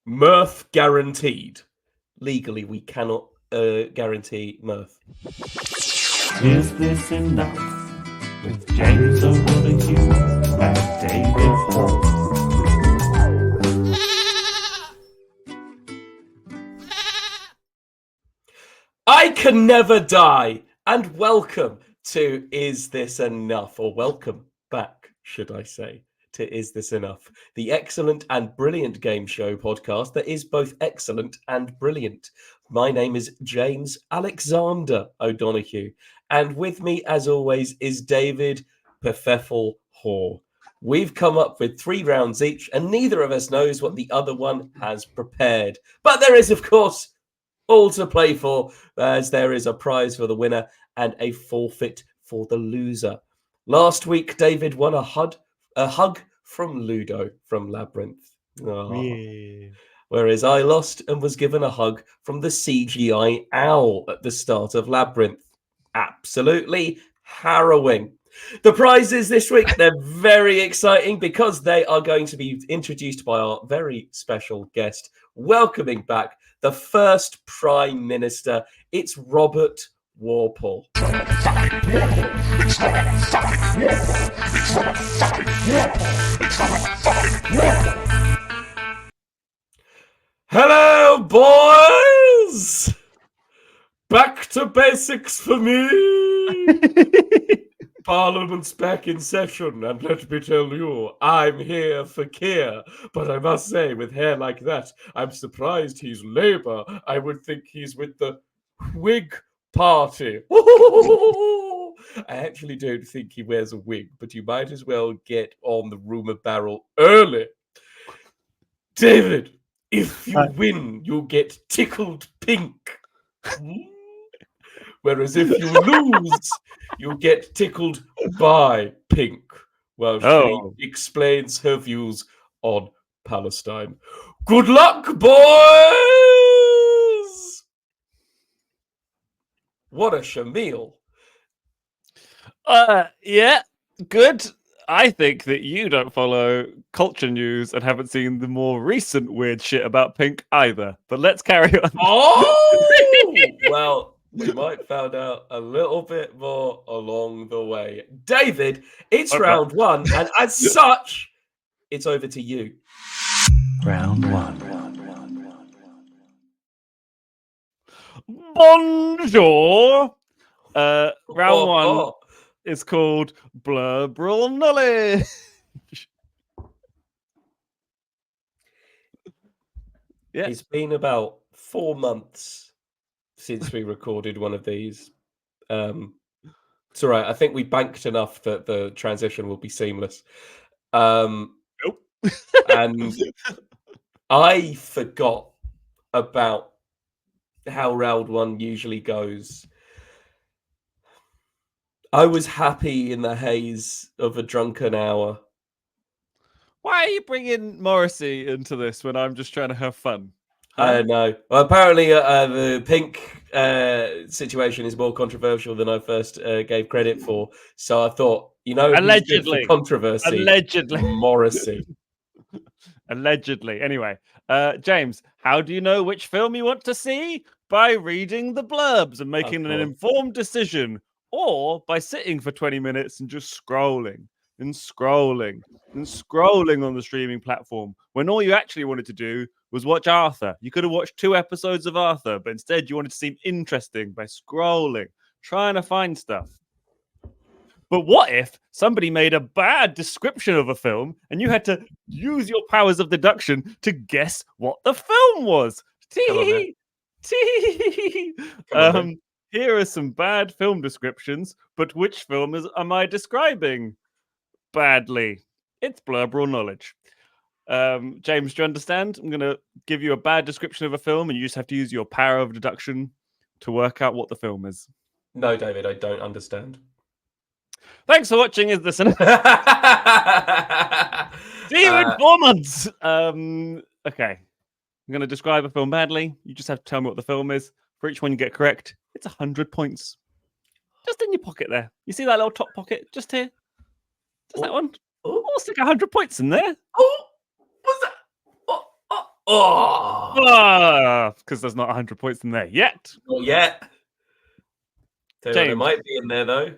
Mirth guaranteed. Legally, we cannot guarantee mirth. Is this enough? With James O'Donoghue and David Hoare. I can never die, and welcome to Is This Enough? Or welcome back, should I say, to Is This Enough? The excellent and brilliant game show podcast that is both excellent and brilliant. My name is James Alexander O'Donoghue, and with me, as always, is David Perfeffel Hoare. We've come up with 3 rounds each, and neither of us knows what the other one has prepared. But there is, of course, all to play for, as there is a prize for the winner and a forfeit for the loser. Last week, David won a hug from Ludo from Labyrinth. Yeah. Whereas I lost and was given a hug from the CGI owl at the start of Labyrinth. Absolutely harrowing. The prizes this week, they're very exciting because they are going to be introduced by our very special guest, welcoming back the first Prime Minister. It's Robert Walpole. Hello, boys! Back to basics for me. Parliament's back in session, and let me tell you, I'm here for KEIR. But I must say, with hair like that, I'm surprised he's Labour. I would think he's with the Whig Party. I actually don't think he wears a wig, but you might as well get on the rumour barrel early. David, if you win, you'll get tickled pink. Whereas if you lose, you'll get tickled by Pink while she explains her views on Palestine. Good luck, boys! What a shamil. Yeah, good. I think that you don't follow culture news and haven't seen the more recent weird shit about Pink either. But let's carry on. Oh! Well, we might find out a little bit more along the way. David, it's round 1, and as such, it's over to you. Round 1. Bonjour. Round 1 is called Blurbril Knowledge. Yeah. It's been about 4 months since we recorded one of these. It's all right. I think we banked enough that the transition will be seamless. Nope. And I forgot about how round 1 usually goes. I was happy in the haze of a drunken hour. Why are you bringing Morrissey into this when I'm just trying to have fun? I know. Well, apparently, the Pink situation is more controversial than I first gave credit for. So I thought, allegedly, for controversy. Allegedly, Morrissey. Allegedly. Anyway, James, how do you know which film you want to see? By reading the blurbs and making an informed decision, or by sitting for 20 minutes and just scrolling and scrolling and scrolling on the streaming platform when all you actually wanted to do was watch Arthur. You could have watched 2 episodes of Arthur, but instead you wanted to seem interesting by scrolling, trying to find stuff. But what if somebody made a bad description of a film and you had to use your powers of deduction to guess what the film was? Here are some bad film descriptions, but which film am I describing badly? It's Blurbril Knowledge. James, do you understand? I'm going to give you a bad description of a film and you just have to use your power of deduction to work out what the film is. No, David, I don't understand. Thanks for watching. Is this enough? See you in 4 months. Okay. I'm going to describe a film badly. You just have to tell me what the film is. For each one you get correct, it's 100 points. Just in your pocket there. You see that little top pocket? Just here. Just that one. I'll stick 100 points in there. Oh, what's that? Oh, because there's not 100 points in there yet. not yet. Tell you what, there James. might be in there though.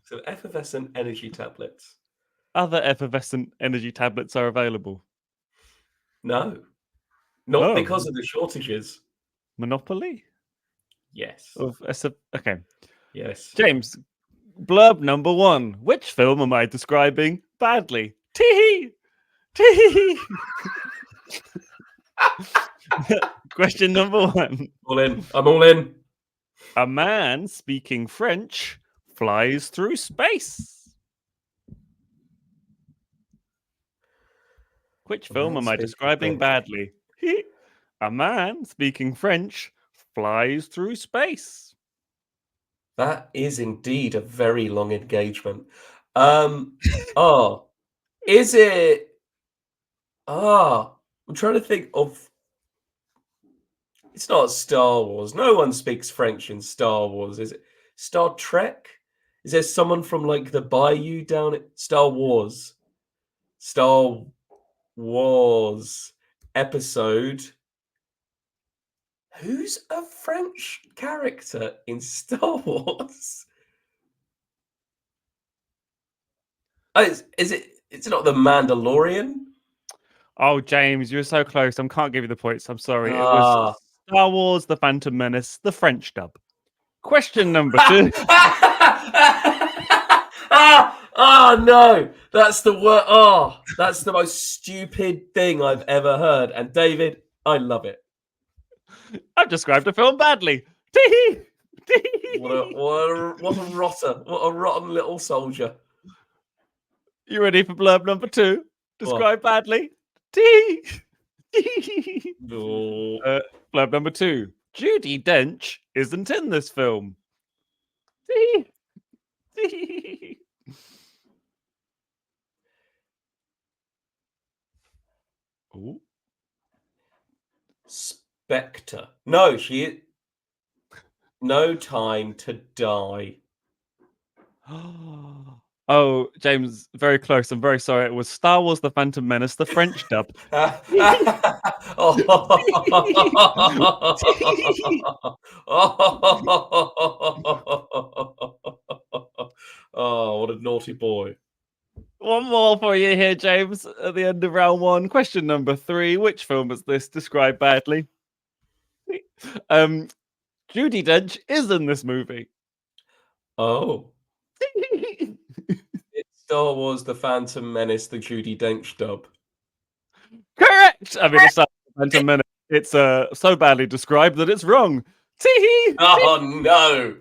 So effervescent energy tablets. Other effervescent energy tablets are available. No, not Oh. because of the shortages. Monopoly? Yes. Okay. Yes. James, blurb number 1. Which film am I describing badly? Tee Tee. Question number 1. All in. I'm all in. A man speaking French flies through space. Which film am I describing badly? A man speaking French flies through space. That is indeed a very long engagement. Is it? I'm trying to think of. It's not Star Wars. No one speaks French in Star Wars, is it? Star Trek? Is there someone from like the Bayou down at Star Wars? Star Wars episode. Who's a French character in Star Wars? Oh, is it? It's not the Mandalorian. Oh, James, you were so close. I can't give you the points. I'm sorry. It was Star Wars: The Phantom Menace, the French dub. Question number 2. Oh no, that's the word. Oh, that's the most stupid thing I've ever heard. And David, I love it. I've described a film badly. Tee What a rotter! What a rotten little soldier. You ready for blurb number 2? Describe badly. Tee. No. Blurb number 2. Judi Dench isn't in this film. Ooh. Spectre. No, she. No Time to Die. Oh, James, very close. I'm very sorry. It was Star Wars: The Phantom Menace, the French dub. Oh, what a naughty boy. One more for you here, James, at the end of round 1. Question number 3. Which film is this described badly? Judi Dench is in this movie. Oh. It's Star Wars: The Phantom Menace, the Judi Dench dub. Correct! I mean, it's Star Wars: The Phantom Menace. It's so badly described that it's wrong. Oh, no.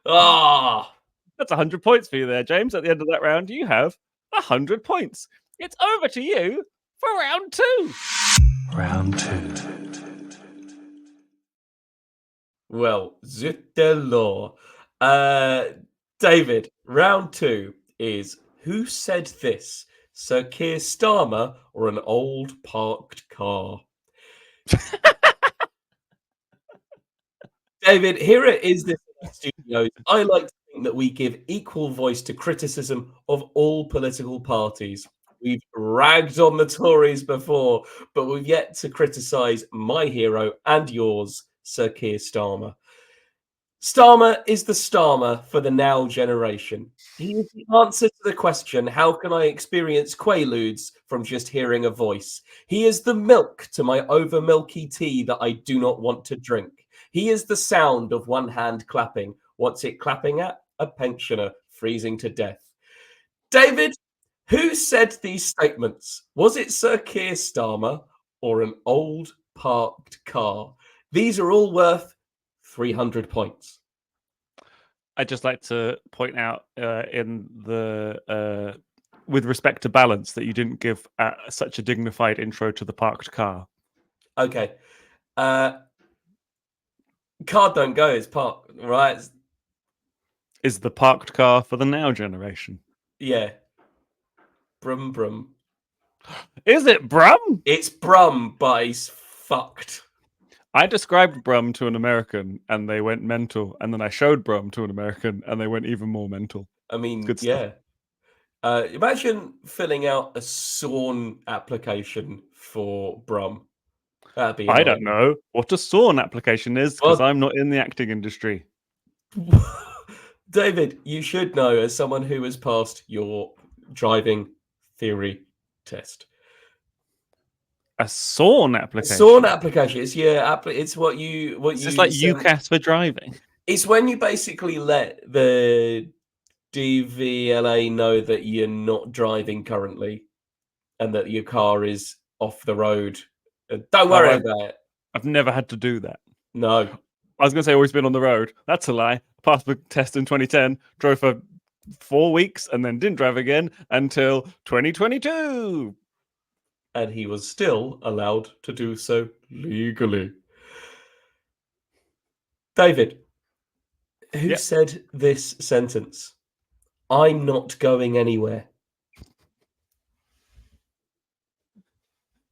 Ah. That's 100 points for you there, James. At the end of that round, you have 100 points. It's over to you for round 2. Round 2. Well, zut de law. David, round 2 is Who Said This? Sir Keir Starmer or an old parked car? David, here it is this studios. I like to think that we give equal voice to criticism of all political parties. We've ragged on the Tories before, but we've yet to criticise my hero and yours, Sir Keir Starmer. Starmer is the Starmer for the now generation. He is the answer to the question, how can I experience Quaaludes from just hearing a voice? He is the milk to my over milky tea that I do not want to drink. He is the sound of one hand clapping. What's it clapping at? A pensioner freezing to death. David, who said these statements? Was it Sir Keir Starmer or an old parked car? These are all worth 300 points. I'd just like to point out in the with respect to balance that you didn't give such a dignified intro to the parked car. Okay. Car don't go, it's parked, right? Is the parked car for the now generation? Yeah. Brum brum. Is it Brum? It's Brum, but he's fucked. I described Brum to an American and they went mental, and then I showed Brum to an American and they went even more mental. I mean, Good stuff. yeah. Imagine filling out a SORN application for Brum. That'd be I don't annoying. know what a SORN application is because Well, I'm not in the acting industry. David, you should know as someone who has passed your driving theory test. A SORN A application. SORN application. It's it's what Is this you like send. UCAS for driving? It's when you basically let the DVLA know that you're not driving currently and that your car is off the road. Don't Oh, worry about it. I've never had to do that. No. I was going to say always been on the road. That's a lie. Passed the test in 2010, drove for 4 weeks, and then didn't drive again until 2022. And he was still allowed to do so legally. David, who Yep. said this sentence? I'm not going anywhere. I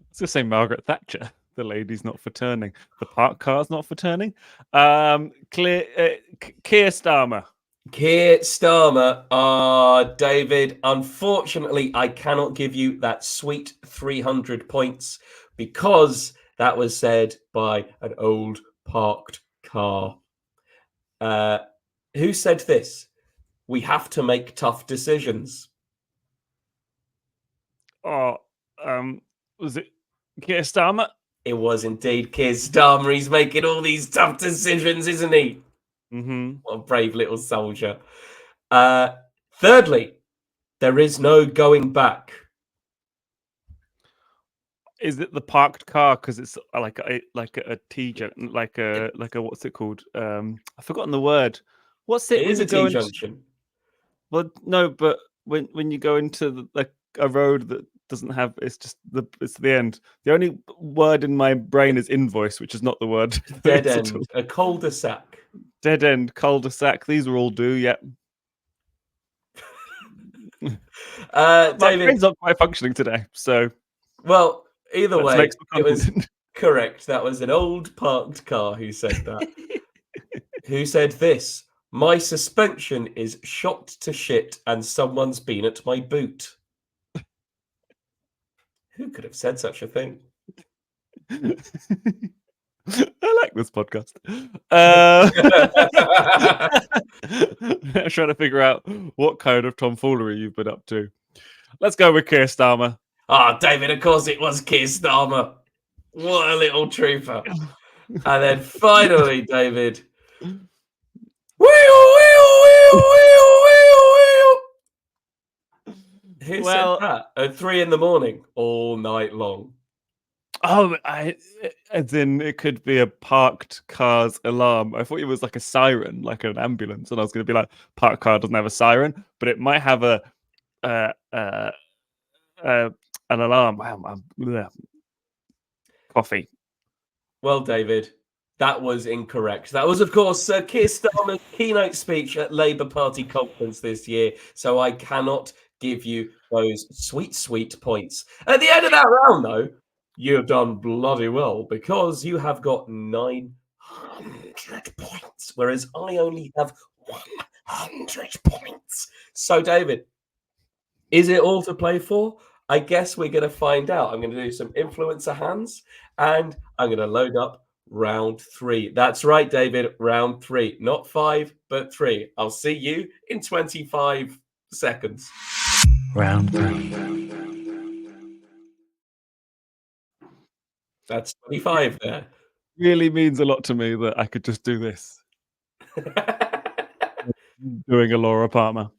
was going to say Margaret Thatcher. The lady's not for turning. The park car's not for turning. KEIR Starmer. KEIR STARMER. David, unfortunately, I cannot give you that sweet 300 points because that was said by an old parked car. Who said this? We have to make tough decisions. Oh, was it KEIR Starmer? It was indeed KEIR STARMER. He's making all these tough decisions, isn't he? Mm-hmm. What a brave little soldier. Thirdly, there is no going back. Is it the parked car because it's like a T-junction, like a what's it called? I've forgotten the word. What's it It when is you a go into? T-junction. Well, no, but when you go into like a road that doesn't have, it's the end. The only word in my brain is invoice, which is not the word. Dead end. A cul-de-sac. Dead end, cul-de-sac. These are all do. Yep. My David, brain's not quite functioning today, so well, either let's way, make some it was content. correct. That was an old parked car who said that. Who said this? My suspension is shot to shit and someone's been at my boot. Who could have said such a thing? I like this podcast. I'm trying to figure out what kind of tomfoolery you've been up to. Let's go with KEIR Starmer. David, of course it was KEIR STARMER. What a little trooper. And then finally, David. Who said that? At 3 a.m, all night long. Oh, as in it could be a parked car's alarm. I thought it was like a siren, like an ambulance, and I was going to be like, parked car doesn't have a siren, but it might have an alarm. Wow, coffee. Well, David, that was incorrect. That was, of course, KEIR STARMER's keynote speech at Labour Party conference this year. So I cannot give you those sweet, sweet points. At the end of that round, though, you've done bloody well because you have got 900 points, whereas I only have 100 points. So, David, is it all to play for? I guess we're going to find out. I'm going to do some influencer hands and I'm going to load up round 3. That's right, David, round 3. Not 5, but 3. I'll see you in 25 seconds. Round 3. That's 25 there. Really means a lot to me that I could just do this. Doing a Laura Palmer.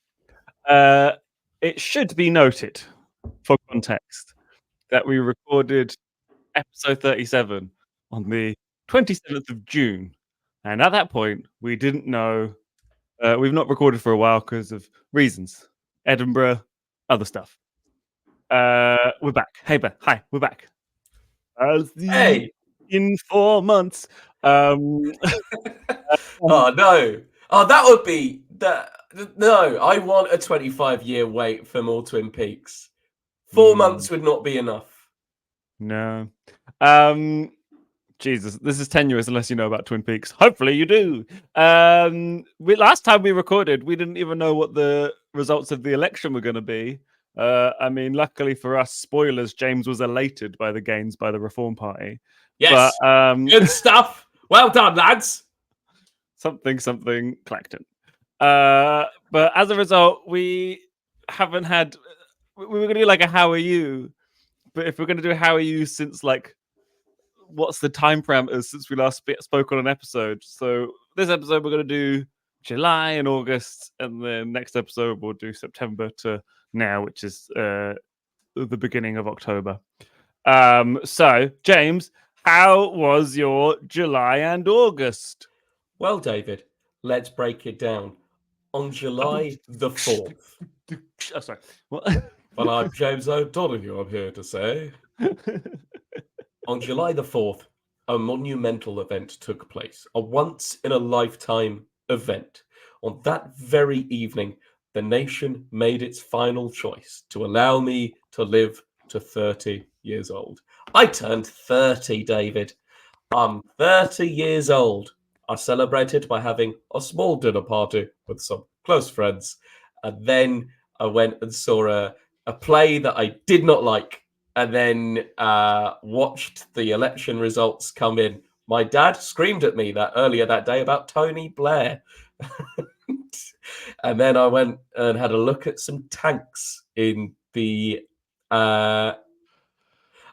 It should be noted, for context, that we recorded episode 37 on the 27th of June. And at that point, we didn't know. We've not recorded for a while because of reasons. Edinburgh, other stuff. We're back. Hey, Ben. Hi, we're back. Hey! In 4 months. Oh, no. Oh, that would be... No, I want a 25-year wait for more Twin Peaks. 4 months would not be enough. No. Jesus, this is tenuous unless you know about Twin Peaks. Hopefully you do. Last time we recorded, we didn't even know what the results of the election were going to be. I mean, luckily for us, spoilers, James was elated by the gains by the Reform Party. Yes. But, Good stuff. Well done, lads. something Clacton. But as a result, we haven't had. We were going to do like a how are you, but if we're going to do how are you since like, what's the time parameters since we last spoke on an episode? So this episode we're going to do July and August, and then next episode we'll do September to now, which is the beginning of October. So James, how was your July and August? Well, David, let's break it down. On July the 4th. Oh, sorry. What? Well, I'm James O'Donoghue, I'm here to say. On July the 4th, a monumental event took place, a once-in-a-lifetime event. On that very evening, the nation made its final choice to allow me to live to 30 years old. I turned 30, David. I'm 30 years old. I celebrated by having a small dinner party with some close friends. And then I went and saw a play that I did not like, and then watched the election results come in. My dad screamed at me earlier that day about Tony Blair. And then I went and had a look at some tanks in the I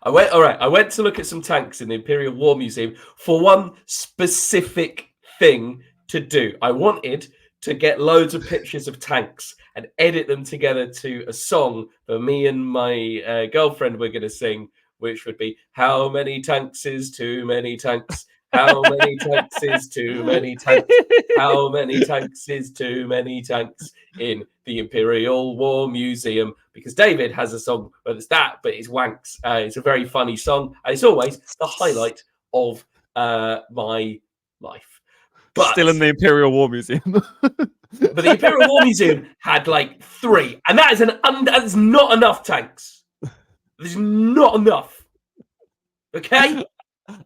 went to look at some tanks in the Imperial War Museum for one specific thing to do. I wanted to get loads of pictures of tanks and edit them together to a song that me and my girlfriend were going to sing, which would be "How many tanks is too many tanks? How many tanks is too many tanks? How many tanks is too many tanks in the Imperial War Museum?" Because David has a song, but it's that, but it's wanks. It's a very funny song, and it's always the highlight of my life. But still in the Imperial War Museum. But the Imperial War Museum had like 3, and that is not enough tanks. There's not enough. Okay?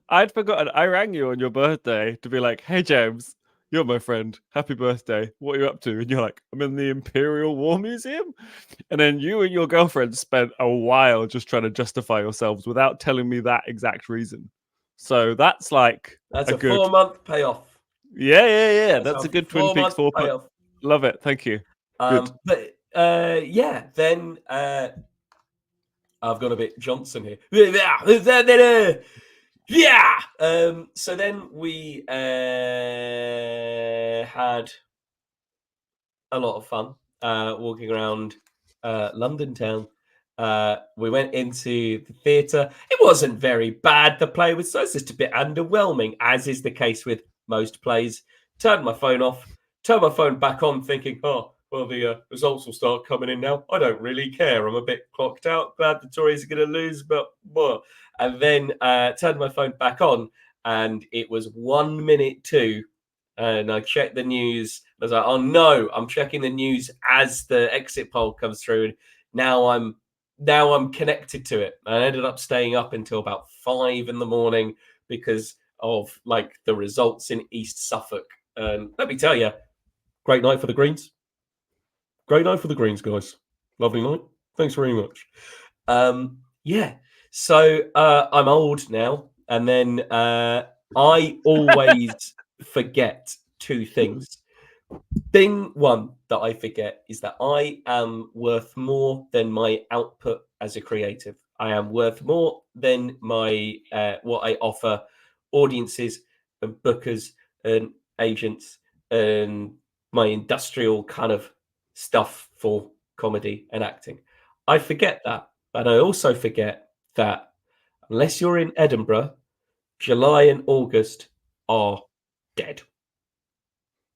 I'd forgotten. I rang you on your birthday to be like, "Hey James, you're my friend. Happy birthday. What are you up to?" And you're like, "I'm in the Imperial War Museum." And then you and your girlfriend spent a while just trying to justify yourselves without telling me that exact reason. So that's like That's a good 4-month payoff. Yeah. That's a good Twin Peaks 4 payoff. Love it. Thank you. Good. But yeah, then I've got a bit Johnson here. Yeah. So then we had a lot of fun walking around London town. We went into the theatre. It wasn't very bad. The play was just a bit underwhelming, as is the case with most plays. Turned my phone off, turned my phone back on, thinking, oh, well, the results will start coming in now. I don't really care. I'm a bit clocked out. Glad the Tories are going to lose, but what? And then turned my phone back on, and it was 1 minute to. And I checked the news. I was like, oh no, I'm checking the news as the exit poll comes through. And now I'm connected to it. I ended up staying up until about 5 a.m. because of like the results in East Suffolk. And let me tell you, great night for the Greens. Great night for the Greens, guys. Lovely night. Thanks very much. Yeah. So I'm old now, and then I always forget 2 things. Thing one that I forget is that I am worth more than my output as a creative. I am worth more than my what I offer audiences and bookers and agents and my industrial kind of stuff for comedy and acting. I forget that, but I also forget that unless you're in Edinburgh, July and August are dead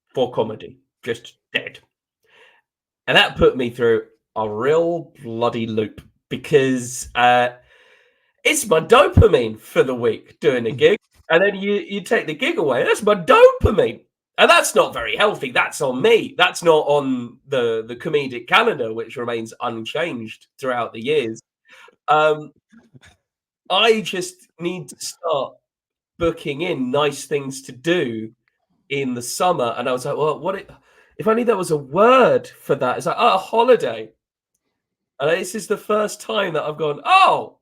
for comedy, just dead. And that put me through a real bloody loop because it's my dopamine for the week doing a gig. And then you take the gig away. That's my dopamine. And that's not very healthy. That's on me. That's not on the comedic calendar, which remains unchanged throughout the years. I just need to start booking in nice things to do in the summer. And I was like, well, If only there was a word for that. It's like, oh, a holiday. And this is the first time that I've gone, oh,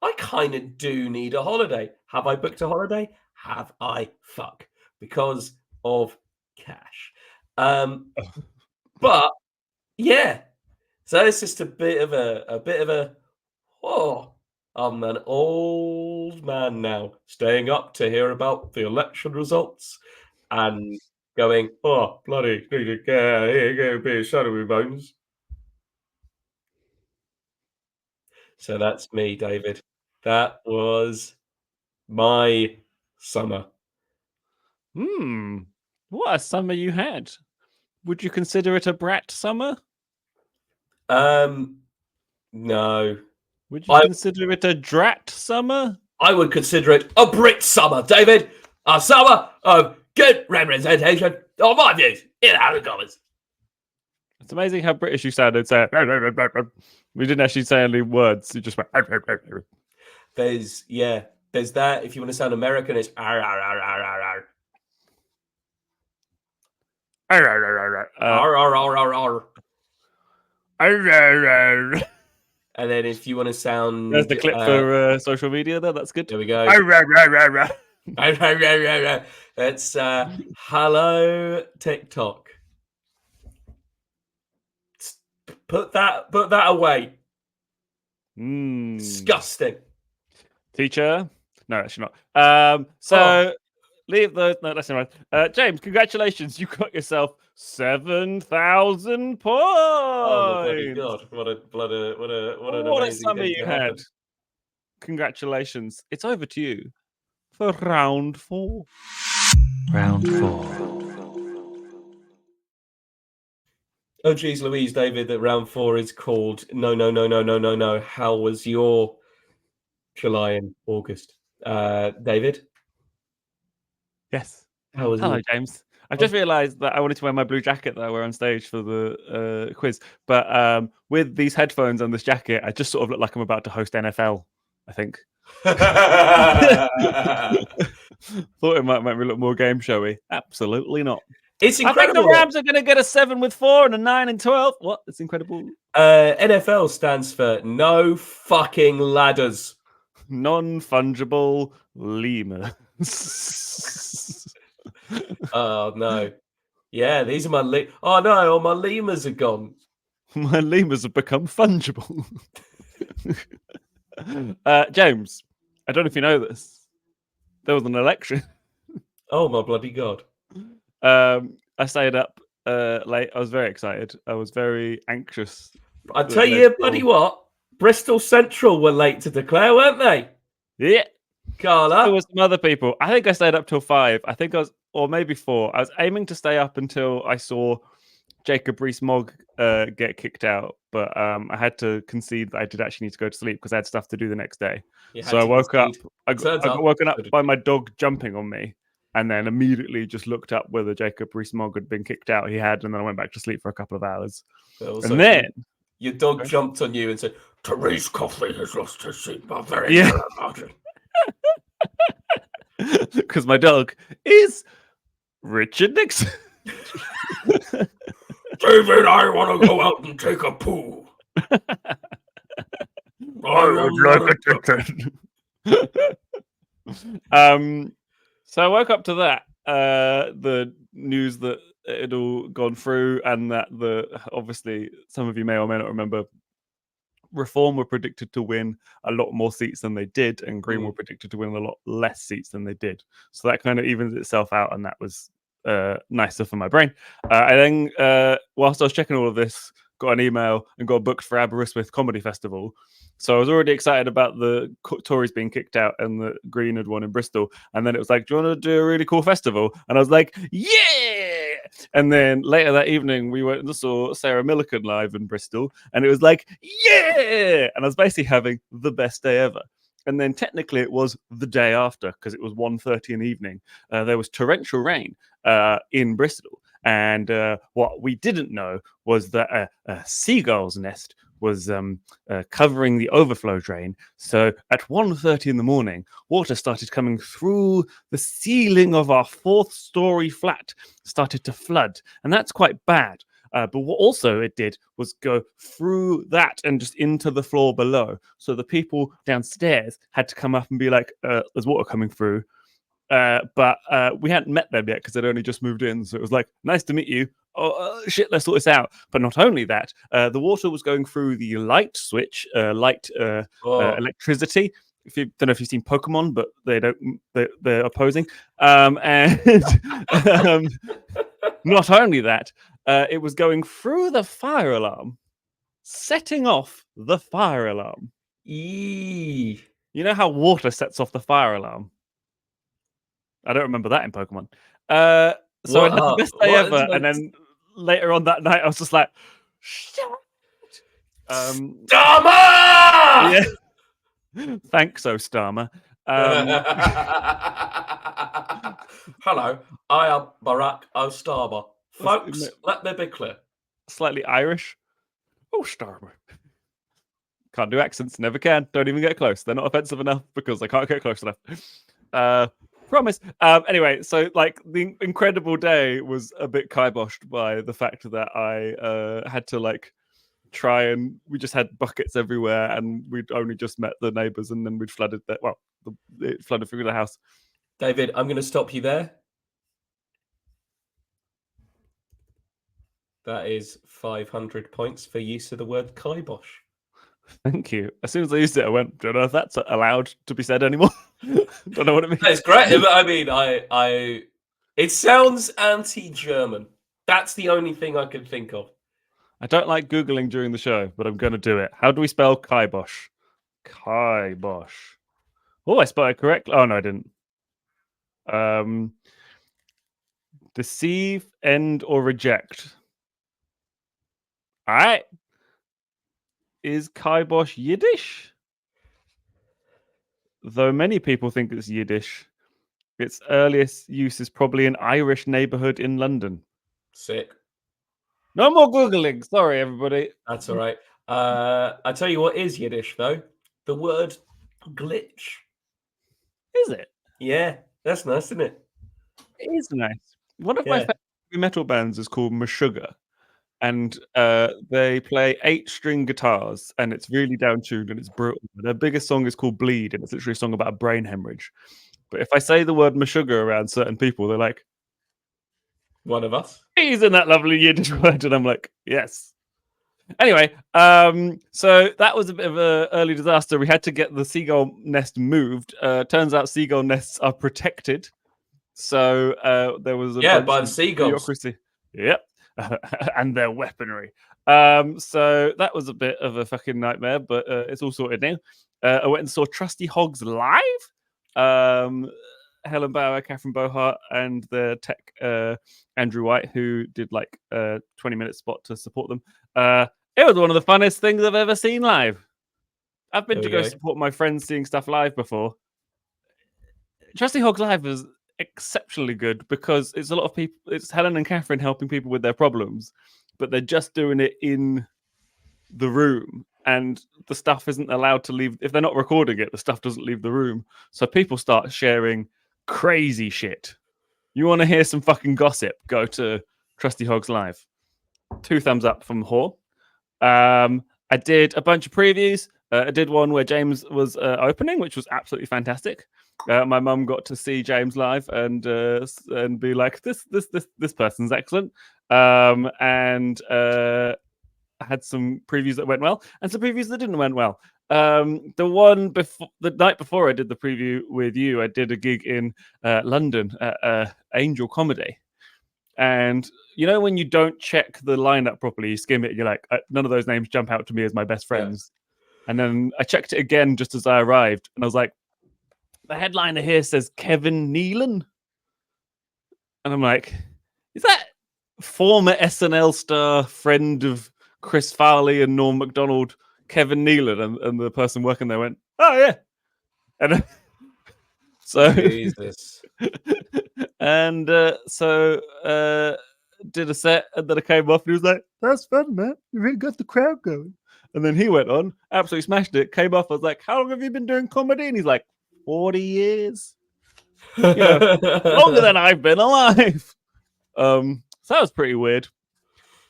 I kind of do need a holiday. Have I booked a holiday? Have I? Fuck. Because of cash. But yeah. So it's just a bit of oh, I'm an old man now, staying up to hear about the election results and going, oh, bloody, need to get here, go be a shadowy bones. So that's me, David. That was my summer. What a summer you had. Would you consider it a brat summer? No. Would you consider it a drat summer? I would consider it a Brit summer, David. A summer of good representation of my views in House of Commons. It's amazing how British you sounded. So we didn't actually say any words. You just went. There's that. If you want to sound American, it's ar, ar, ar, ar, ar, ar. Ar, ar, ar, ar, ar. And then if you want to sound... There's the clip for social media there. That's good. There we go. That's hello, TikTok. Put that away. Disgusting. Teacher? No, actually not. Leave those. No, that's not right. James, congratulations! You got yourself 7,000 points. Oh my bloody god! What an amazing summer you had! Congratulations! It's over to you for round 4. Round 4. Oh geez, Louise, David. That round 4 is called No. How was your July and August, David? Yes. How was Hello, James. I've just realised that I wanted to wear my blue jacket that I wear on stage for the quiz, but with these headphones and this jacket, I just sort of look like I'm about to host NFL. I think. Thought it might make me look more game showy. Absolutely not. It's incredible. I think the Rams are going to get a 7 with 4 and a 9 and 12. What? It's incredible. NFL stands for no fucking ladders. Non-fungible lemurs. Oh no. Yeah, these are my oh no, all my lemurs are gone. My lemurs have become fungible. James, I don't know if you know this. There was an election. Oh my bloody god. I stayed up late. I was very excited. I was very anxious. I tell you, buddy, what? Bristol Central were late to declare, weren't they? Yeah. Carla. There was some other people. I think I stayed up till 5. I think I was, or maybe 4. I was aiming to stay up until I saw Jacob Rees-Mogg get kicked out, but I had to concede that I did actually need to go to sleep because I had stuff to do the next day. So I woke up. I got woken up by my dog jumping on me, and then immediately just looked up whether Jacob Rees-Mogg had been kicked out. He had, and then I went back to sleep for a couple of hours. And then your dog jumped on you and said, "Therese Coffey has lost her seat." I'm very sorry about it. Because my dog is Richard Nixon. David, I want to go out and take a poo. I would like a So I woke up to that, the news that it had all gone through, and that obviously some of you may or may not remember, Reform were predicted to win a lot more seats than they did, and Green were predicted to win a lot less seats than they did. So that kind of evens itself out, and that was nicer for my brain. I then, whilst I was checking all of this, got an email and got booked for Aberystwyth Comedy Festival. So I was already excited about the Tories being kicked out and the Green had won in Bristol. And then it was like, do you want to do a really cool festival? And I was like, yeah! And then later that evening, we went and saw Sarah Millican live in Bristol. And it was like, yeah! And I was basically having the best day ever. And then technically it was the day after because it was 1:30 in the evening. There was torrential rain in Bristol. And what we didn't know was that a seagull's nest was covering the overflow drain. So at 1:30 in the morning, water started coming through the ceiling of our 4th-story flat, started to flood, and that's quite bad. But what also it did was go through that and just into the floor below. So the people downstairs had to come up and be like, there's water coming through. But we hadn't met them yet because they'd only just moved in. So it was like, nice to meet you. Oh, shit, let's sort this out. But not only that, the water was going through the light switch, electricity. If you don't know if you've seen Pokemon, but they're opposing. And not only that, it was going through the fire alarm, setting off the fire alarm. Eee. You know how water sets off the fire alarm? I don't remember that in Pokemon. So I had the best day ever, and then later on that night, I was just like, shit. Starmer! Yeah. Thanks, Starmer. Hello, I am Barack Starmer. Folks, let me be clear. Slightly Irish. Oh, Starmer. Can't do accents, never can. Don't even get close. They're not offensive enough because I can't get close enough. Promise. Anyway, so like the incredible day was a bit kiboshed by the fact that I had to like try, and we just had buckets everywhere, and we'd only just met the neighbours, and then we'd flooded that. Well, it flooded through the house. David, I'm going to stop you there. That is 500 points for use of the word kibosh. Thank you. As soon as I used it, I went, don't know if that's allowed to be said anymore. Don't know what it means. It's great. I mean, it sounds anti-German. That's the only thing I can think of. I don't like Googling during the show, but I'm going to do it. How do we spell kibosh? Kibosh. Oh, I spelled it correctly. Oh, no, I didn't. Deceive, end, or reject. All right. Is kibosh Yiddish? Though many people think it's Yiddish, its earliest use is probably an Irish neighborhood in London. Sick. No more Googling. Sorry, everybody. That's all right. I tell you what is Yiddish, though. The word glitch. Is it? Yeah, that's nice, isn't it? It is nice. One of my favorite metal bands is called Meshuggah, and they play 8-string guitars, and it's really down-tuned, and it's brutal. Their biggest song is called Bleed, and it's literally a song about a brain hemorrhage. But if I say the word Meshuggah around certain people, they're like, one of us. He's in that lovely Yiddish word, and I'm like, yes. Anyway, so that was a bit of an early disaster. We had to get the seagull nest moved. Turns out seagull nests are protected. So there was a by the seagulls. Bureaucracy. Yep. And their weaponry. So that was a bit of a fucking nightmare, but it's all sorted now. I went and saw Trusty Hogs live. Helen Bauer, Catherine Bohart, and the tech Andrew White, who did like a 20-minute spot to support them. It was one of the funnest things I've ever seen live. I've been to go support my friends seeing stuff live before. Trusty Hogs Live is exceptionally good because it's a lot of people. It's Helen and Catherine helping people with their problems, but they're just doing it in the room, and the stuff isn't allowed to leave. If they're not recording it, the stuff doesn't leave the room. So people start sharing crazy shit. You want to hear some fucking gossip? Go to Trusty Hogs Live. 2 thumbs up from Hoare. I did a bunch of previews. I did one where James was opening, which was absolutely fantastic. My mum got to see James live and be like, this person's excellent. And I had some previews that went well and some previews that didn't went well. The night before I did the preview with you, I did a gig in London at Angel Comedy. And you know when you don't check the lineup properly, you skim it, and you're like, none of those names jump out to me as my best friends. Yeah. And then I checked it again just as I arrived, and I was like, the headliner here says Kevin Nealon. And I'm like, is that former SNL star, friend of Chris Farley and Norm Macdonald, Kevin Nealon? And the person working there went, oh, yeah. And so... Jesus. And so did a set, and then I came off, and he was like, that's fun, man. You really got the crowd going. And then he went on, absolutely smashed it, came off. I was like, how long have you been doing comedy? And he's like, 40 years. Longer than I've been alive. So that was pretty weird.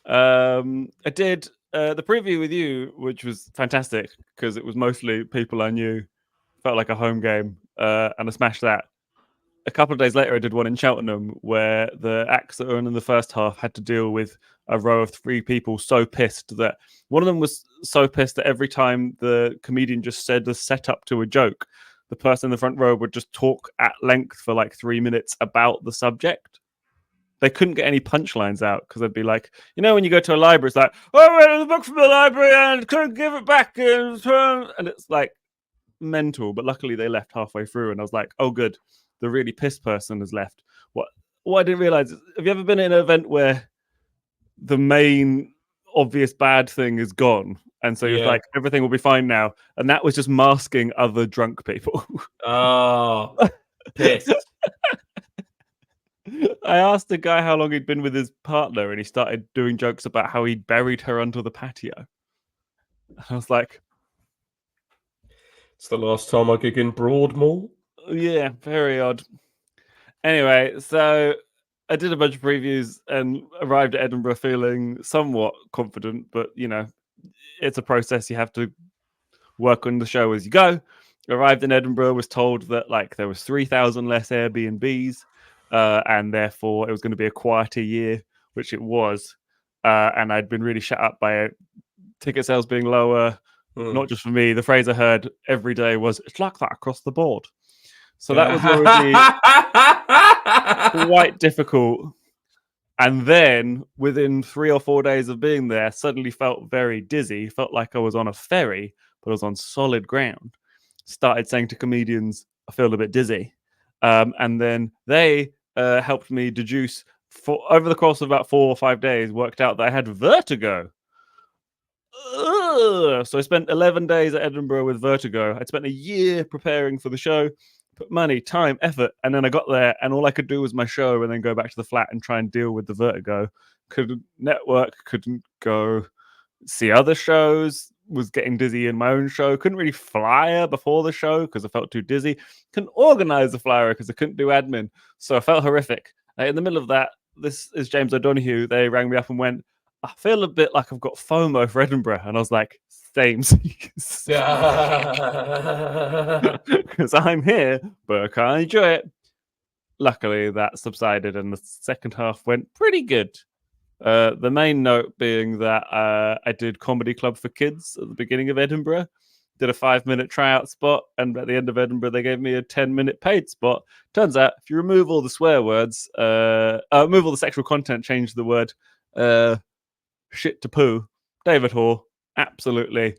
I did the preview with you, which was fantastic because it was mostly people I knew. Felt like a home game, and I smashed that. A couple of days later, I did one in Cheltenham where the acts that were in the first half had to deal with a row of 3 people so pissed that one of them was so pissed that every time the comedian just said the setup to a joke, the person in the front row would just talk at length for like 3 minutes about the subject. They couldn't get any punchlines out because they'd be like, when you go to a library, it's like, oh, I read the book from the library and couldn't give it back. And it's like mental. But luckily they left halfway through and I was like, oh, good. The really pissed person has left. What I didn't realize is, have you ever been in an event where the main obvious bad thing is gone? And so you're like, everything will be fine now. And that was just masking other drunk people. Oh, pissed. I asked the guy how long he'd been with his partner, and he started doing jokes about how he'd buried her under the patio. I was like, it's the last time I gig in Broadmoor. Yeah, very odd. Anyway, so I did a bunch of previews and arrived at Edinburgh feeling somewhat confident, but it's a process. You have to work on the show as you go. Arrived in Edinburgh, was told that there was 3,000 less Airbnbs, and therefore it was going to be a quieter year, which it was. And I'd been really shut up by ticket sales being lower. Not just for me. The phrase I heard every day was, it's like that across the board. So that was already quite difficult. And then within 3 or 4 days of being there, suddenly felt very dizzy. Felt like I was on a ferry, but I was on solid ground. Started saying to comedians, I feel a bit dizzy. And then they helped me deduce, over the course of about 4 or 5 days, worked out that I had vertigo. So I spent 11 days at Edinburgh with vertigo. I'd spent a year preparing for the show, put money, time, effort, and then I got there and all I could do was my show and then go back to the flat and try and deal with the vertigo. Couldn't network, couldn't go see other shows, was getting dizzy in my own show, couldn't really flyer before the show because I felt too dizzy, couldn't organize the flyer because I couldn't do admin, so I felt horrific. In the middle of that, this is James O'Donoghue. They rang me up and went, I feel a bit like I've got FOMO for Edinburgh. And I was like, same. Because I'm here, but I can't enjoy it. Luckily, that subsided and the second half went pretty good. The main note being that I did Comedy Club for Kids at the beginning of Edinburgh. Did a 5-minute tryout spot. And at the end of Edinburgh, they gave me a 10-minute paid spot. Turns out, if you remove all the swear words, remove all the sexual content, change the word shit to poo, David Hoare absolutely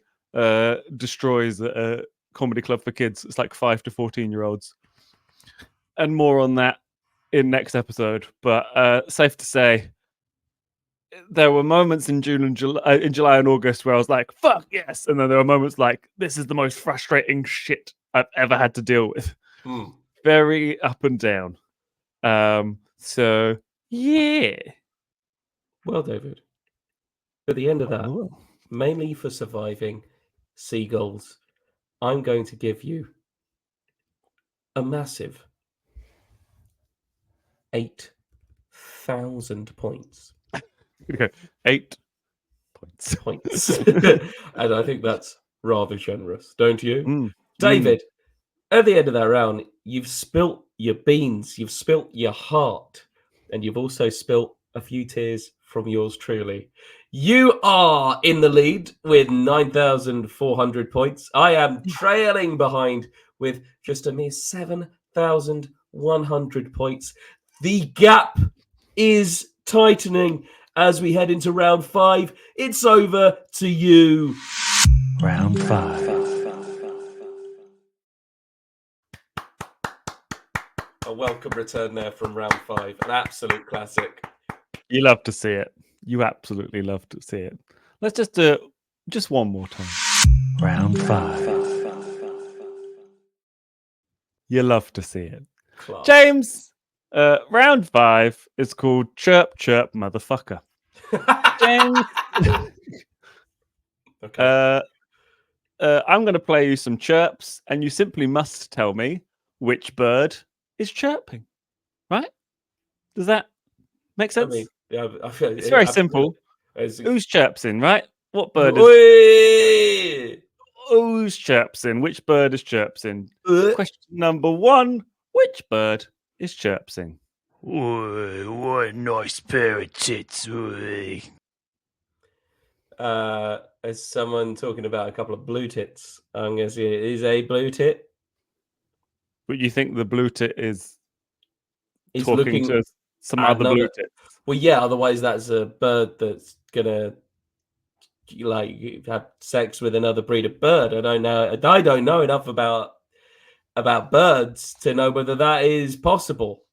destroys a Comedy Club for Kids. It's like 5 to 14-year-olds. And more on that in next episode. But safe to say, there were moments in June and July and August where I was like, fuck yes. And then there were moments like, this is the most frustrating shit I've ever had to deal with. Very up and down. So, yeah. Well, David, at the end of that, mainly for surviving seagulls, I'm going to give you a massive 8,000 points. Okay, 8 points. And I think that's rather generous, don't you? David, at the end of that round, you've spilt your beans, you've spilt your heart, and you've also spilt a few tears from yours truly. You are in the lead with 9,400 points. I am trailing behind with just a mere 7,100 points. The gap is tightening as we head into round 5. It's over to you. Round 5. A welcome return there from round 5. An absolute classic. You love to see it. You absolutely love to see it. Let's just do it just one more time. Round 5. You love to see it. Class. James, round 5 is called Chirp Chirp Motherfucker. James. Okay. I'm going to play you some chirps, and you simply must tell me which bird is chirping. Right? Does that make I sense? mean, yeah, I feel It's very absolutely. simple. Who's chirping, right? What bird is Oi! who's chirping? Which bird is chirping? Question number 1: which bird is chirping? What a nice pair of tits. As someone talking about a couple of blue tits, I'm going to say it is a blue tit. But you think the blue tit is He's talking looking to some at other blue another. tits? Well, yeah. Otherwise, that's a bird that's gonna like have sex with another breed of bird. I don't know. I don't know enough about birds to know whether that is possible.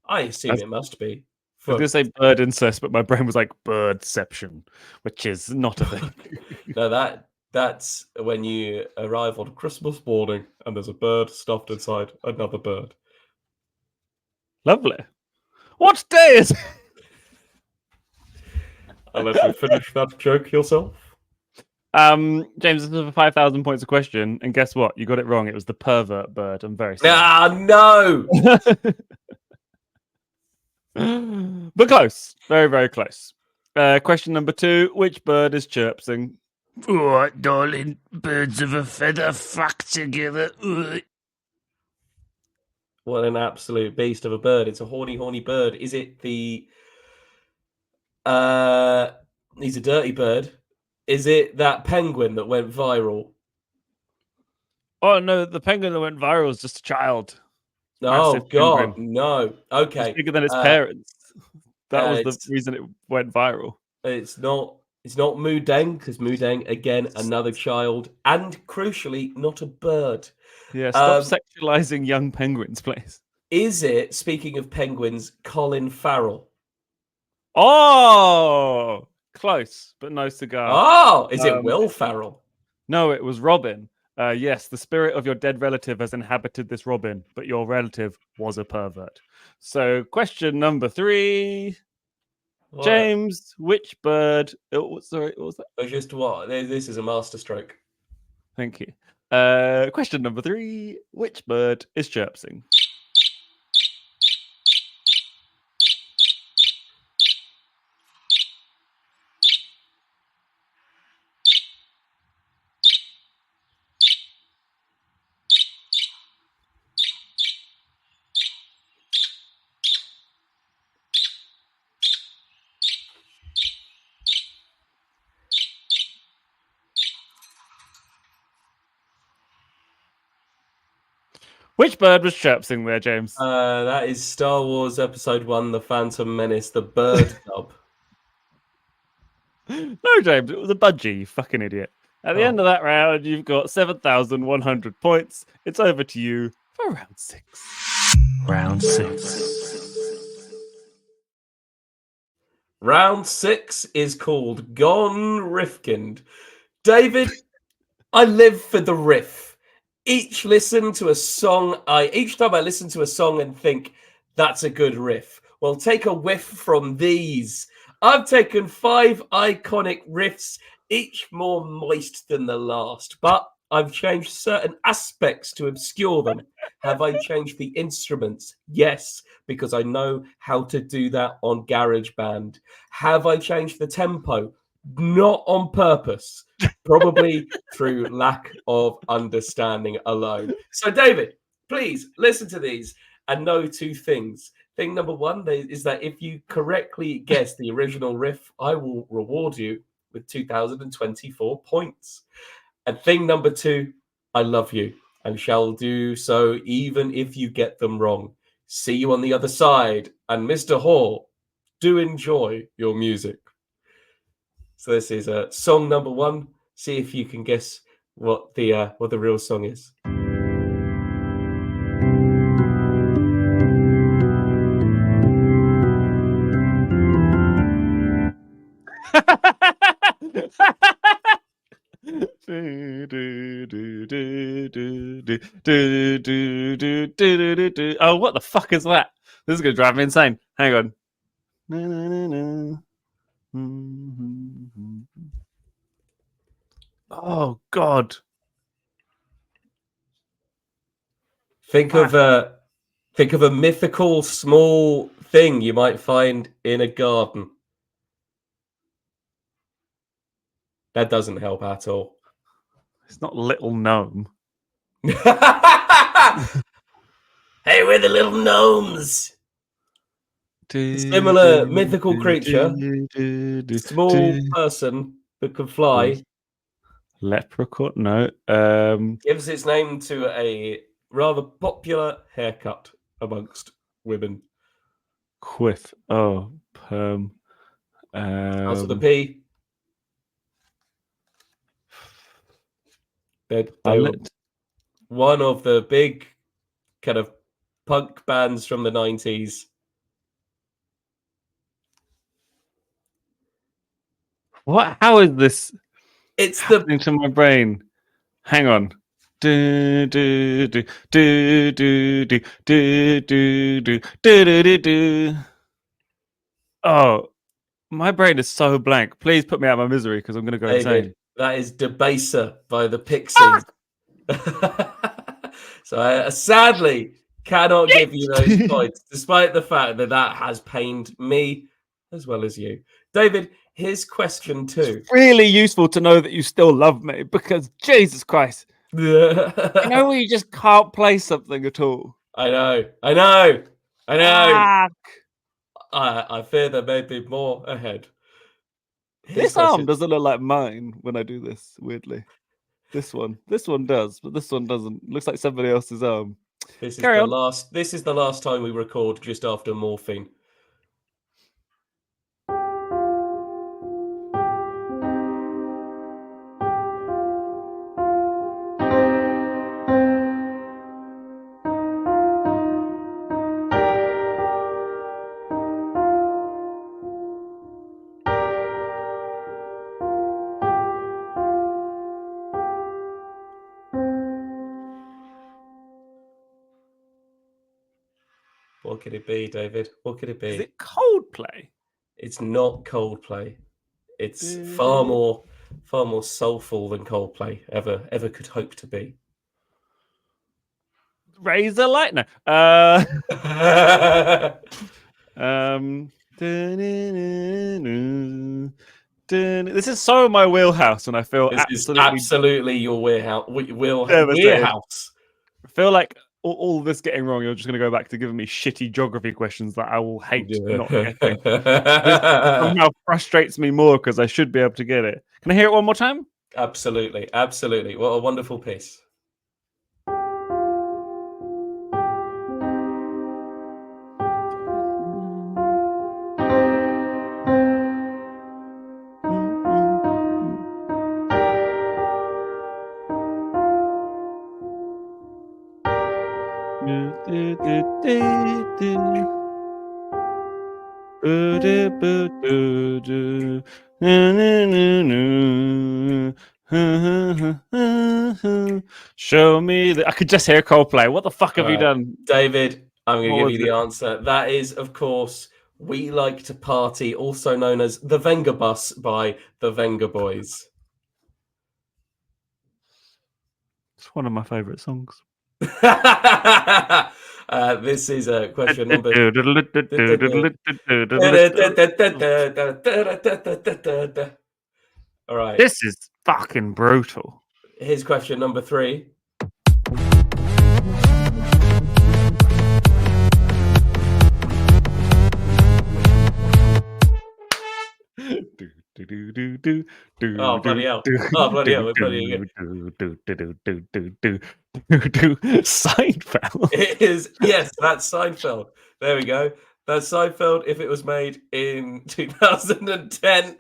I assume it must be. I was going to For say bird incest, but my brain was like birdception, which is not a thing. no, that's when you arrive on Christmas morning and there's a bird stuffed inside another bird. Lovely. What day is it? I'll let you finish that joke yourself. James, this is for 5,000 points a question, and guess what? You got it wrong. It was the pervert bird. I'm very sorry. Ah, no. But close. Very, very close. Question number 2: which bird is chirping? What, darling? Birds of a feather fuck together. What an absolute beast of a bird. It's a horny bird. Is it the he's a dirty bird. Is it that penguin that went viral? Oh no, the penguin that went viral is just a child. Oh Massive god, penguin. no. Okay. It's bigger than its parents. That was the it's reason it went viral. it's not Mudeng, because Mudeng, again, another child, and crucially, not a bird. Yeah, stop sexualizing young penguins, please. Is it, speaking of penguins, Colin Farrell? Oh, close, but no cigar. Oh, is it Will Farrell? No, it was Robin. Yes, the spirit of your dead relative has inhabited this Robin, but your relative was a pervert. So, question number 3. What? James, which bird? Oh, sorry, what was that? Just what? This is a masterstroke. Thank you. Question number 3: which bird is chirping? Which bird was chirping there, James? That is Star Wars Episode 1, The Phantom Menace, the bird dub. No, James, it was a budgie, you fucking idiot. At the end of that round, you've got 7,100 points. It's over to you for round 6. Round 6. Round 6 is called Gone Riffkind. David, I live for the riff. Each time I listen to a song and think, that's a good riff. Well, take a whiff from these. I've taken 5 iconic riffs, each more moist than the last, but I've changed certain aspects to obscure them. Have I changed the instruments? Yes, because I know how to do that on GarageBand. Have I changed the tempo? Not on purpose, probably through lack of understanding alone. So, David, please listen to these and know 2 things. Thing number 1 is that if you correctly guess the original riff, I will reward you with 2,024 points. And thing number 2, I love you and shall do so even if you get them wrong. See you on the other side. And Mr. Hoare, do enjoy your music. So this is song number 1. See if you can guess what the real song is. Oh, what the fuck is that? This is going to drive me insane. Hang on. Oh God. Think of a mythical small thing you might find in a garden. That doesn't help at all. It's not Little Gnome. Hey, we're the little gnomes. A similar mythical creature, small person that can fly, Leprechaun? No. gives its name to a rather popular haircut amongst women. Quiff. Oh, perm. Starts with a P. They were one of the big kind of punk bands from the 90s. What? How is this It's happening to my brain? Hang on. Do do do do do do do do do do do. Oh, my brain is so blank. Please put me out of my misery because I'm going to go insane. That is Debaser by the Pixies. So I sadly cannot give you those points, despite the fact that that has pained me as well as you. David, here's question 2. It's really useful to know that you still love me because Jesus Christ. You know when you just can't play something at all? I know. Fuck. I fear there may be more ahead. This arm doesn't look like mine when I do this, weirdly. This one does, but this one doesn't. Looks like somebody else's arm. This is the last time we record just after morphine. What could it be, David? What could it be? Is it Coldplay? It's not Coldplay. It's far more soulful than Coldplay ever could hope to be. Razor Light? No. This is so my wheelhouse, and I feel This is absolutely your wheelhouse. I feel like all this getting wrong, you're just going to go back to giving me shitty geography questions that I will hate not getting. This somehow frustrates me more because I should be able to get it. Can I hear it one more time? Absolutely. What a wonderful piece. Show me I could just hear Coldplay. What the fuck have you done? David, I'm going to give you the answer. That is, of course, We Like to Party, also known as The Venga Bus by the Venga Boys. It's one of my favourite songs. This is a question number. All right. This is fucking brutal. Here's question number 3. Oh, bloody hell. Seinfeld. It is, yes, that's Seinfeld. There we go. That's Seinfeld if it was made in 2010.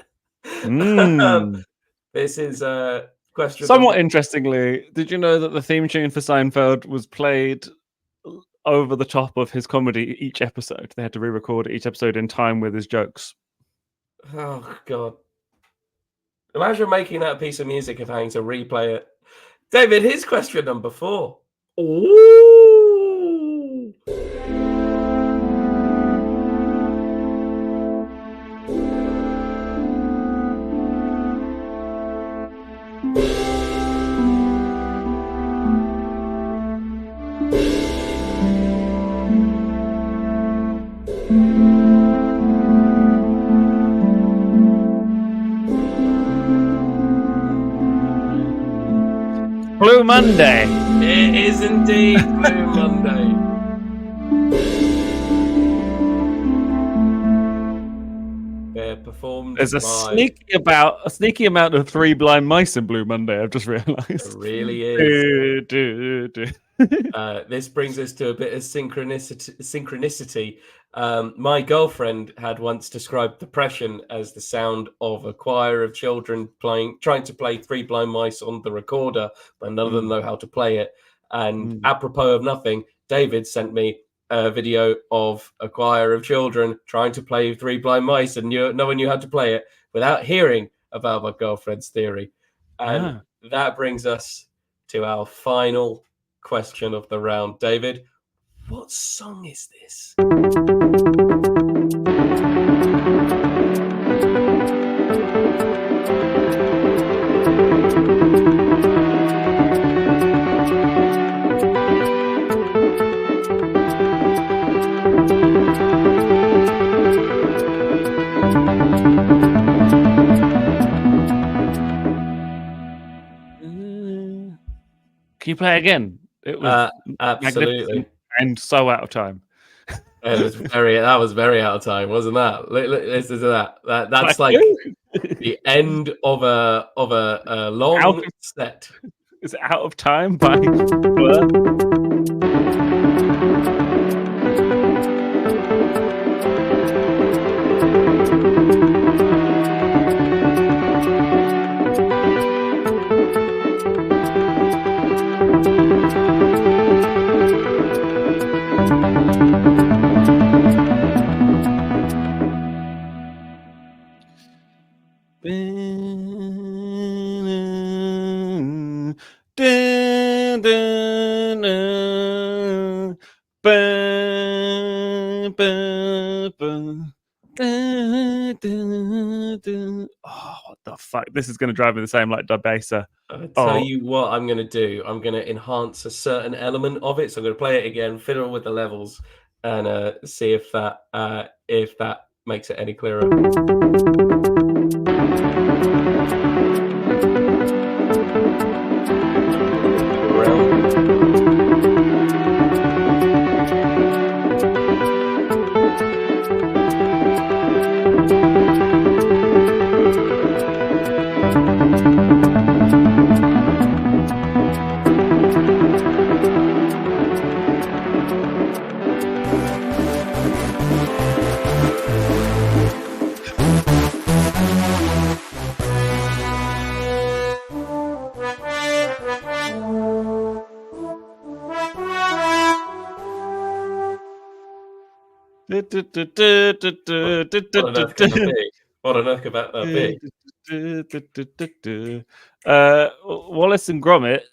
This is a question. Somewhat interestingly, did you know that the theme tune for Seinfeld was played over the top of his comedy each episode? They had to re-record each episode in time with his jokes. Oh, God. Imagine making that piece of music and having to replay it. David, here's question number 4. Ooh. Blue Monday. It is indeed Blue Monday. They're performed There's a by... sneaky amount of Three Blind Mice in Blue Monday. I've just realised. It really is. This brings us to a bit of synchronicity. My girlfriend had once described depression as the sound of a choir of children trying to play Three Blind Mice on the recorder, but none of them know how to play it. And apropos of nothing, David sent me a video of a choir of children trying to play Three Blind Mice, and no one knew how to play it without hearing about my girlfriend's theory. And that brings us to our final question of the round. David, what song is this? Can you play again? It was absolutely and so out of time. That was very out of time, wasn't that? Listen to that. That's like the end of a long set. Is it Out of Time by Oh, what the fuck? This is going to drive me the same like Dubasa. I'll tell you what I'm going to do. I'm going to enhance a certain element of it. So I'm going to play it again, fiddle with the levels, and see if that makes it any clearer. What on earth could that be? Wallace and Gromit.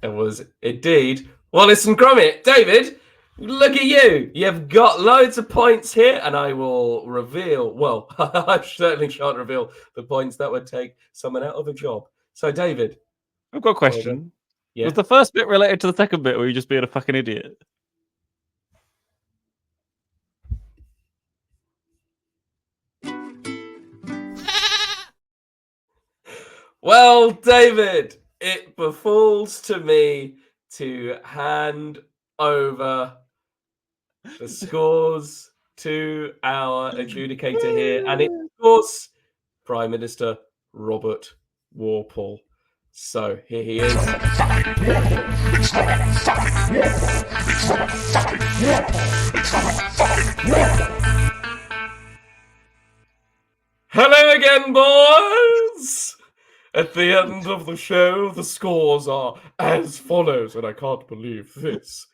It was indeed Wallace and Gromit. David, look at you. You've got loads of points here, and I will reveal... Well, I certainly shan't reveal the points that would take someone out of a job. So, David. I've got a question. Was the first bit related to the second bit, or were you just being a fucking idiot? Well, David, it befalls to me to hand over the scores to our adjudicator here, and it's, of course, Prime Minister Robert Walpole. So here he is. Hello again, boys! At the end of the show, the scores are as follows, and I can't believe this.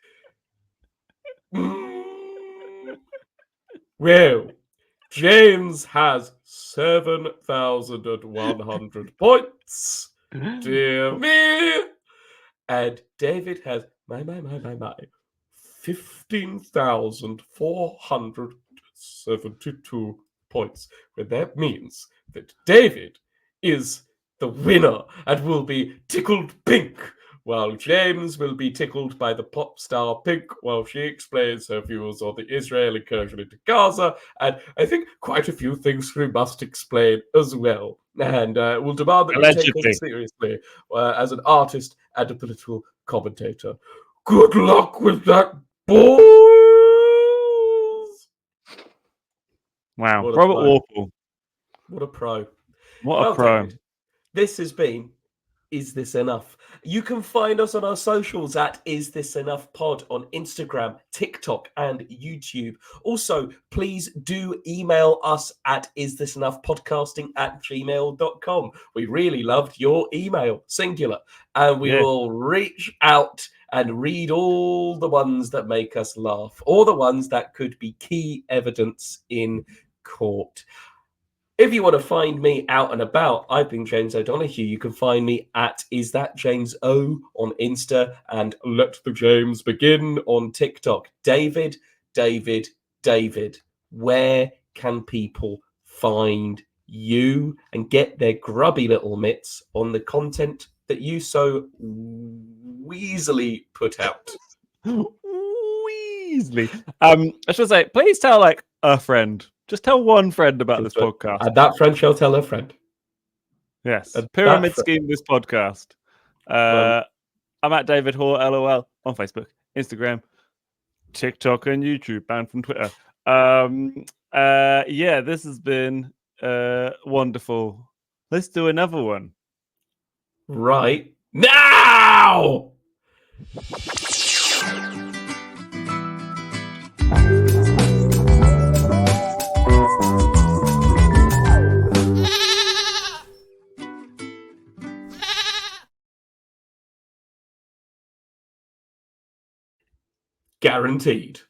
Well, James has 7,100 points. Dear me. And David has 15,472 points. But that means that David is the winner and will be tickled pink, while James will be tickled by the pop star Pink while she explains her views on the Israel incursion into Gaza, and I think quite a few things we must explain as well. and will demand that you take Allegedly. us seriously as an artist and a political commentator. Good luck with that, boys! Wow. What a Robert pro. Warple. What a pro. What Well, a pro. David, this has been Is This Enough? You can find us on our socials at Is This Enough Pod on Instagram, TikTok, and YouTube. Also, please do email us at isthisenoughpodcasting@gmail.com. We really loved your email, singular, and we will reach out and read all the ones that make us laugh, or the ones that could be key evidence in court. If you want to find me out and about, I've been James O'Donoghue. You can find me at Is That James O on Insta and Let the James Begin on TikTok. David, where can people find you and get their grubby little mitts on the content that you so weaselly put out? Weasley. I should say, please tell like a friend. Just tell one friend about this podcast. And that friend shall tell her friend. Yes. And Pyramid that scheme this podcast. I'm at David Hoare, LOL, on Facebook, Instagram, TikTok, and YouTube, banned from Twitter. Yeah, this has been wonderful. Let's do another one. Right now! Guaranteed.